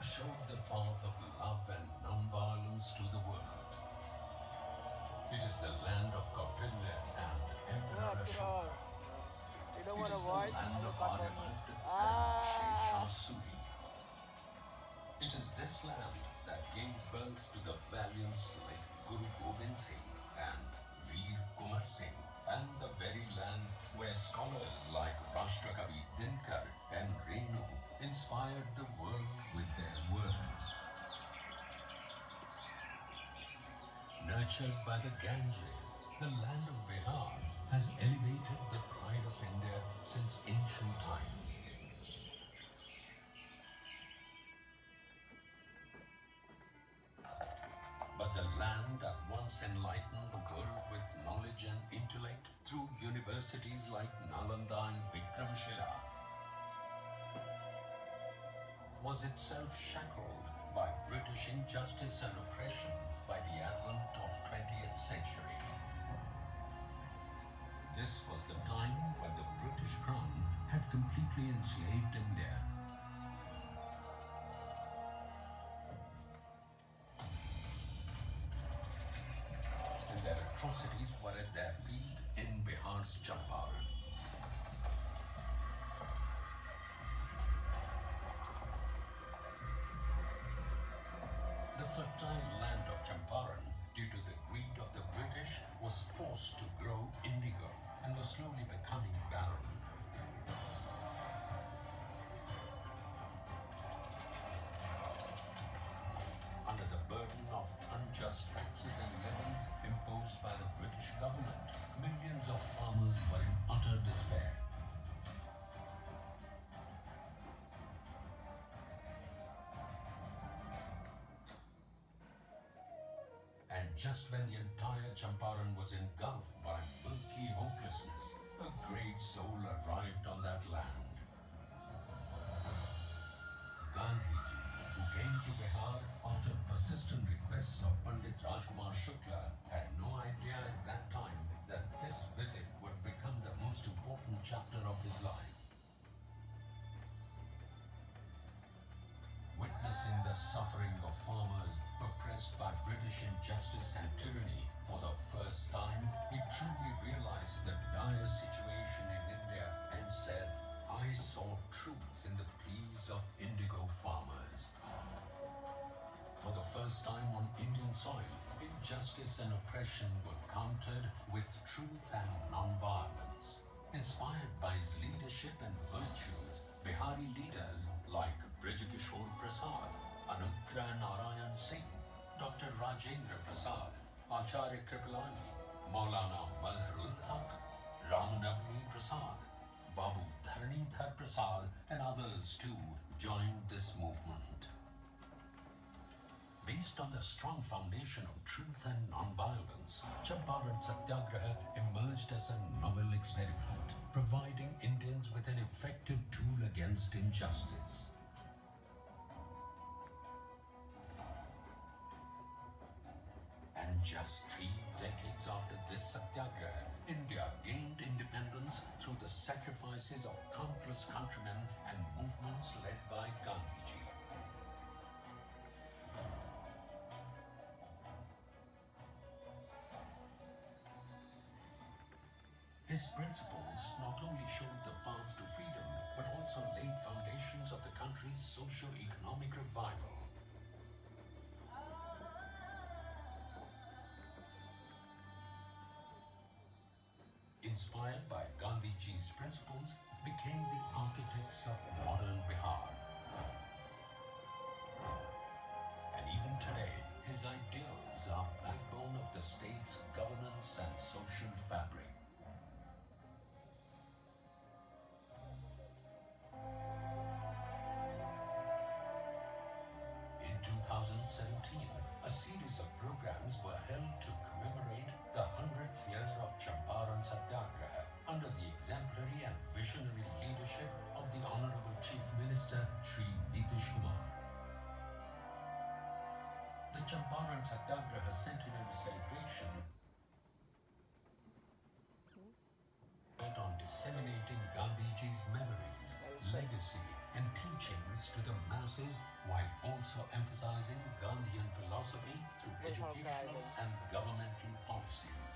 who showed the path of love and non-violence to the world. It is the land of Kautilya and Emperor Ashoka. You don't It want to is the watch? land of Look at Aryabhatta me. and Shah Ah! Suri. It is this land that gave birth to the valiants like Guru Gobind Singh and Veer Kumar Singh, and the very land where scholars like Rashtrakavi Dinkar and Renu inspired the world with their words. Nurtured by the Ganges, the land of Bihar has elevated the pride of India since ancient times. But the land that once enlightened the world with knowledge and intellect through universities like Nalanda and Vikramshila was itself shackled by British injustice and oppression by the advent of 20th century. This was the time when the British Crown had completely enslaved India. And their atrocities were at their peak in Bihar's Champaran. The fertile land of Champaran, due to the greed of the British, was forced to grow indigo and was slowly becoming barren. Under the burden of unjust taxes and levies imposed by the British government, millions of farmers were in utter despair. And just when the entire Champaran was engulfed by murky hopelessness, a great soul arrived on that land. Gandhiji, who came to Bihar after persistent requests of Pandit Rajkumar Shukla, had no idea at that time that this visit would become the most important chapter of his life. Witnessing the suffering of farmers oppressed by British injustice and tyranny for the first time, he truly realized the dire situation in India and said, "I saw truth in the pleas of indigo farmers." For the first time on Indian soil, injustice and oppression were countered with truth and non-violence. Inspired by his leadership and virtues, Bihari leaders like Brijkishore Prasad, Anugrah Narayan Singh, Dr. Rajendra Prasad, Acharya Kripalani, Maulana Mazharul Haq, Ramanavani Prasad, Babu Dharanidhar Prasad, and others too joined this movement. Based on the strong foundation of truth and non-violence, Champaran Satyagraha emerged as a novel experiment, providing Indians with an effective tool against injustice. And just 3 decades after this Satyagraha, India gained independence through the sacrifices of countless countrymen and movements led by Gandhiji. His principles not only showed the path to freedom, but also laid foundations of the country's socio-economic revival. Inspired by Gandhiji's principles, became the architects of modern Bihar. And even today, his ideals are backbone of the state's governance and social fabric. In 2017, a series of programs were held to commemorate the 100th year of Champaran Satyagraha under the exemplary and visionary leadership of the Honorable Chief Minister Shri Nitish Kumar. The Champaran Satyagraha Centenary celebration on disseminating Gandhiji's memories legacy, and teachings to the masses while also emphasizing Gandhian philosophy through educational and governmental policies.